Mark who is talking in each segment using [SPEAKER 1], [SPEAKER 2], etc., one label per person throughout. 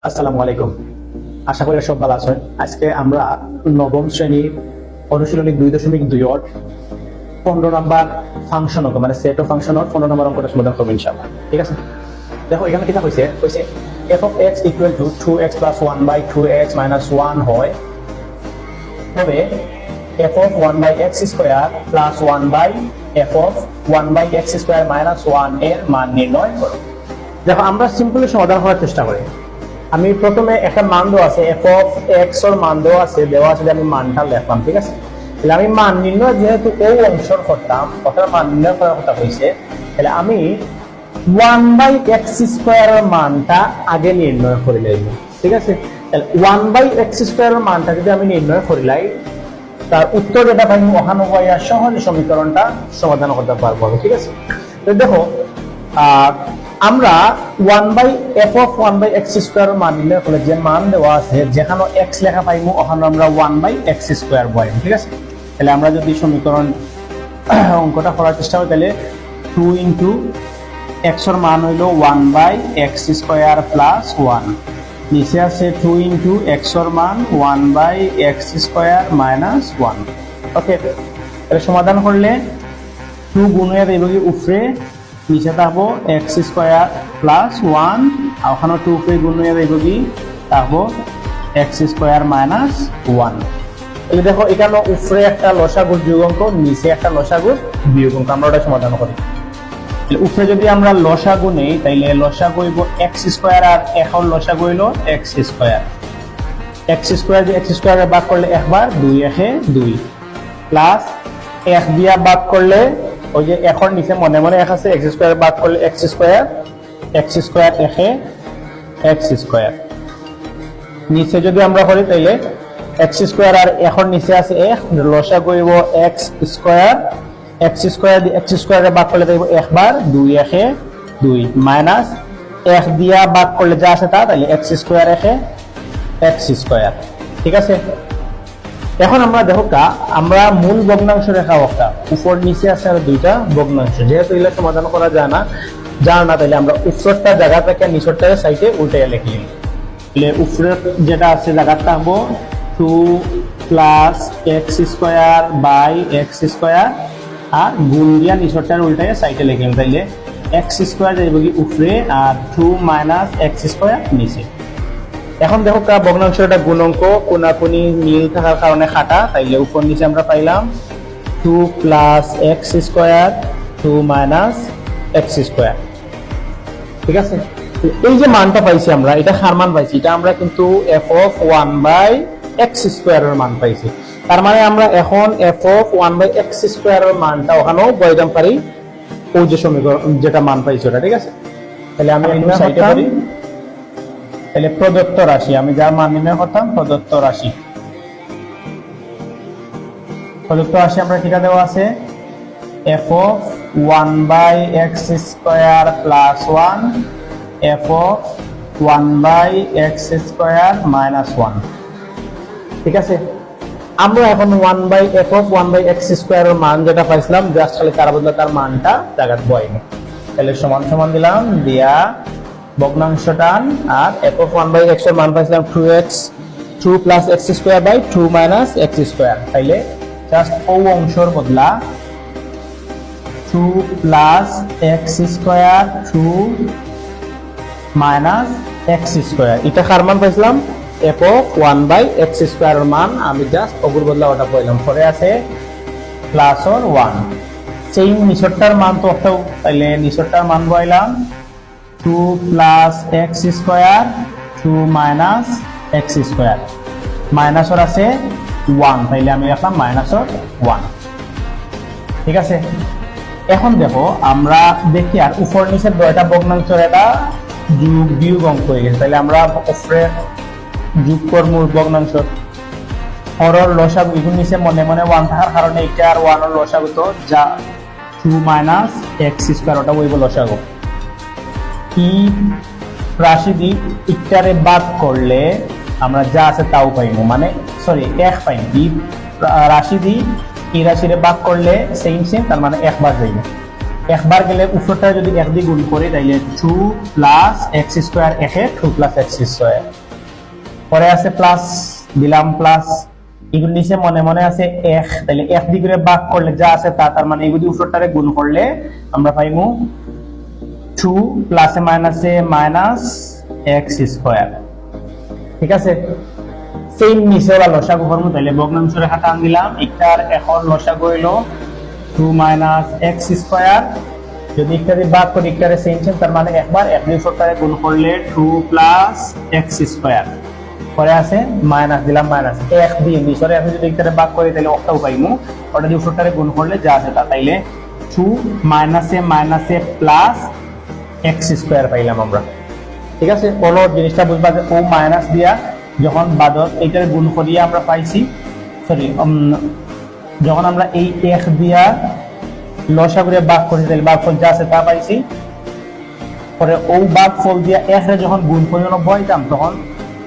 [SPEAKER 1] আসসালামু আলাইকুম। আশা করি সব ভালো আছেন। আজকে আমরা নবম শ্রেণীর অনুশীলনী 2.2 15 নাম্বার ফাংশন অঙ্ক মানে সেট অফ ফাংশন 15 নাম্বার অঙ্কটা সমাধান করব ইনশাআল্লাহ। ঠিক আছে, দেখো এখানে কি হইছে f of x equal to 2x plus 1 by 2x minus 1 হয় তবে f of 1 by x square plus 1 by f of 1 by x square minus 1 এর মান নির্ণয় করো। দেখো আমরা সিম্পলি সমাধান করার চেষ্টা করি। আমি প্রথমে একটা মান দেওয়া আছে f of x এর মান দেওয়া আছে যে আমি মানটা লিখলাম। ঠিক আছে, তাহলে আমি মান নির্ণয় যেহেতু এই অংশের করতাম অর্থাৎ মান নির্ণয় করার কথা হয়েছে, তাহলে আমি 1 by x স্কয়ার এর মানটা আগে নির্ণয় করে লইব। ঠিক আছে, তাহলে 1 by x স্কয়ার এর মানটা যদি আমি নির্ণয় করিলাই তার উত্তর যেটা পাই ওখানে হইয়া সহজে সমীকরণটা সমাধান করতে পারবো। ঠিক আছে, তো দেখো আমরা 1 by f of 1 by x square মান নির্ণয় করলে যে মান দেওয়া আছে যেখানে x লেখা পাইমু ওখানে আমরা 1 by x স্কয়ার বসাইব। ঠিক আছে, তাহলে আমরা যদি সমীকরণ অঙ্কটা করার চেষ্টা করি তাহলে 2 into x এর মান হইলো 1 by x স্কয়ার প্লাস 1, নিচে আছে 2 into x এর মান 1 by x স্কয়ার মাইনাস 1। ওকে, তাহলে সমাধান করলে 2 গুণ হয়ে যাবে উপরে, নিচে থাকবো x স্কয়ার প্লাস 1 আর ওখানে 2 উপরে গুণ হয়ে যাবে কি থাকবো x স্কয়ার মাইনাস 1। তাহলে দেখো এখানে উপরে একটা লসাগু যোগ অঙ্ক, নিচে একটা লসাগু বিয়োগ অঙ্ক, আমরা ওটা সমাধান করি। উপরে যদি আমরা লসাগু নেই তাইলে লসাগু হইব x স্কয়ার আর এখন লসাগু হইলো x স্কয়ার। x স্কয়ার দিয়ে x স্কয়ারে ভাগ করলে একবার 2 একে 2 প্লাস 1 দিয়া ভাগ করলে ওই যে এখন নিচে মনে মনে এক আছে x স্কয়ার ভাগ করলে x স্কয়ার একে x স্কয়ার। নিচে যদি আমরা করি তাইলে x স্কয়ার আর এখন নিচে আছে 1 লসাগু হইব x স্কয়ার দিয়ে x স্কয়ারে ভাগ করলে দেব একবার 2 একে 2 মাইনাস 1 দিয়া ভাগ করলে যা আছে তা তাহলে x স্কয়ার একে x স্কয়ার। ঠিক আছে, এখন আমরা দেখো আমরা মূল ভগ্নাংশ রেখা একটা উপর নিচে আছে আর দুইটা ভগ্নাংশ, যেহেতু এগুলো সমাধান করা যায় না তাহলে আমরা উপরটা জায়গা থেকে নিচেরটা সাইডে উল্টে লিখি। তাহলে উপরের যেটা আছে জায়গাটা হবো 2 plus x square by x square আর গুণ দিয়া নিচেরটার উল্টায় সাইডে লিখলাম। তাইলে x স্কয়ার যাইব কি উপরে আর 2 মাইনাস x স্কয়ার নিচে। এখন দেখো ভগ্নাংশটা গুণাঙ্ক কোনাকুনি মিল থাকার কারণে খাটা, তাইলে উপর নিচে আমরা পাইলাম 2 plus x square 2 minus x square. ঠিক আছে, এই যে মানটা পাইছি আমরা এটা কার মান পাইছি, এটা আমরা কিন্তু f of 1 by x square এর মান পাইছি। তার মানে আমরা এখন f of 1 by x square এর মানটা ওখানেও বসাইতে পারি ওই যে সমীকরণ যেটা মান পাইছি ওটা। ঠিক আছে, তাহলে আমি এই সাইডে করি, তাহলে প্রদত্ত রাশি আমি যা মান নির্ণয় করতাম প্রদত্ত রাশি আমরা কিটা দেওয়া আছে f of 1 by x square plus 1 f of 1 by x square minus 1। ঠিক আছে, আমরা এখন 1 by f of 1 by x square এর মান যেটা পাইছিলাম জাস্ট খালি তার বদলে তার মানটা জায়গায় বসাইব। তাহলে সমান সমান দিলাম দিয়া ভগ্নাংশ টান আর f of 1 by x এর মান পাইছিলাম 2 plus x square by 2 minus x square. তাইলে জাস্ট ও অংশের বদলা 2 plus x square 2 minus x square, এটা কার মান পাইছিলাম f of 1 by x square এর মান, আমি জাস্ট ওগুর বদলা ওটা বললাম। পরে আছে প্লাস অর 1 সেই নিচেরটার মান তো একটাও, তাইলে নিচেরটার মান বইলাম 2 plus x square 2 minus x square, minus ওর আছে 1, তাইলে আমি লিখলাম মাইনাস ওর 1। ঠিক আছে, এখন দেখো আমরা দেখি আর উপর নিচের দুইটা ভগ্নাংশের এটা যোগ বিয়োগ অঙ্ক হয়ে গেছে, তাইলে আমরা উপরে যোগ করব ভগ্নাংশ হরর লসাগু এগুলো নিচে মনে মনে 1 থাকার কারণে এটা আর 1 এর লসাগু তো যা 2 মাইনাস x স্কয়ার ওটা হইব লসাগু। কি রাশি দি ইটারে বাদ করলে আমরা যা আছে তাও পাইবো, মানে সরি 1 পাইব। এই রাশি দি এই রাশিরে বাদ করলে সেম তার মানে 1 বার যাইব। একবার গেলে উপরটা যদি 1 দিয়ে গুণ করি তাইলে 2 plus x square 2 plus x square, পরে আছে প্লাস দিলাম প্লাস, এগুলো নিচে মনে মনে আছে 1, তাহলে 1 দিয়ে করে ভাগ করলে যা আছে তা, তার মানে এগুলি উপরটারে গুণ করলে আমরা পাইমু 2 প্লাসে মাইনাসে মাইনাস এক্স স্কোয়ার। ঠিক আছে, সেম নিচে ওরা লসাগু করবো, তাহলে ভগ্নাংশ রেখা টান দিলাম, একটার এখন লসাগু হইলো 2 মাইনাস এক্স স্কোয়ার, যদি একটারে ভাগ করি একটারে সেম সেম, তার মানে একবার 1 দিয়ে উপরটারে গুণ করলে 2 প্লাস এক্স স্কোয়ার, পরে আছে মাইনাস দিলাম মাইনাস 1 দিয়ে নিচরে আছে, যদি একটারে ভাগ করি তাহলে অক্টাও পাইমু, ওটা দিয়ে উপরটারে গুণ করলে যা আছে তা, তাইলে 2 মাইনাসে মাইনাসে প্লাস এক্স স্কোয়ার পাইলাম আমরা। ঠিক আছে, কোনো জিনিসটা বুঝবা যে ও মাইনাস দিয়া যখন বাদত এইটার গুণ করিয়া আমরা পাইছি, সরি যখন আমরা এই 1 দিয়া লসাগুরে ভাগ করি তাহলে ভাগফল যা আছে তা পাইছি, পরে ও ভাগফল দিয়া 1 রে যখন গুণ করি বইতাম তখন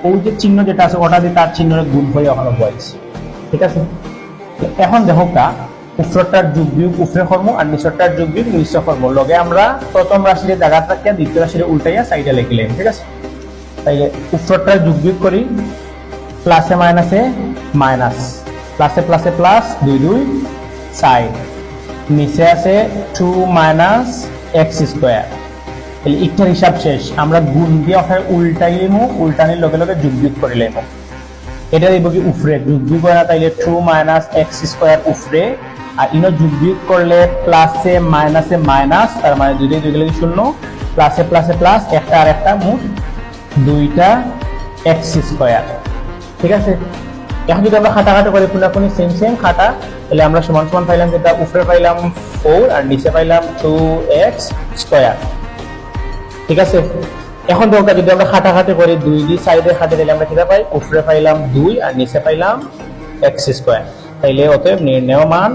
[SPEAKER 1] ওই যে চিহ্ন যেটা আছে ওটা দিয়ে তার চিহ্নরে গুণ করে ওখানে বইছি। ঠিক আছে, এখন দেখো কা উপরটার যোগ বিয়োগ উপরে কর্ম আর নিচরটার যোগ বিয়োগ নিচে কর্ম, লগে আমরা প্রথম রাশির জায়গাটা রাখিয়া দ্বিতীয় রাশির উল্টাইয়া সাইডে লিখলাম। ঠিক আছে, তাইলে উপরটার যোগ বিয়োগ করি, প্লাসে মাইনাসে মাইনাস, প্লাসে প্লাসে প্লাস 2 2 4, নিচে আছে 2 মাইনাস এক্স স্কোয়ার, তাহলে একটার হিসাব শেষ, আমরা গুণ দিয়ে ওখানে উল্টাইলেমু, উল্টানির লগে লগে যোগ বিয়োগ করিলেমু, এটা দিব কি উপরে যোগ বিয়োগ হয় না, তাইলে 2 মাইনাস এক্স স্কোয়ার উপরে, আর ইনো যোগ বিয়োগ করলে প্লাসে মাইনাসে মাইনাস, তার মানে দুইটাই দুই গেলে শূন্য, প্লাসে প্লাসে প্লাস, একটা আর একটা মোট 2টা এক্স স্কোয়ার। ঠিক আছে, এখন যদি আমরা খাটাখাটি করি পুনাপুনি সেম সেম খাটা, তাহলে আমরা সমান সমান পাইলাম, যেটা উপরে পাইলাম 4 আর নিচে পাইলাম 2x স্কোয়ার। ঠিক আছে, এখন দেখো যদি আমরা খাটাখাটি করি 2 দিয়ে সাইডে খাটে দিলে আমরা কিটা পাই, উপরে পাইলাম 2 আর নিচে পাইলাম x স্কোয়ার, তাইলে অতএব নির্ণেয় মান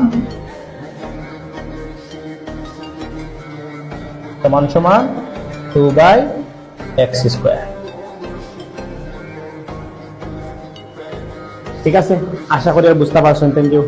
[SPEAKER 1] সমান সমান 2/x স্কোয়ার। ঠিক আছে, আশা করি আর বুঝতে পারছেন। Thank you.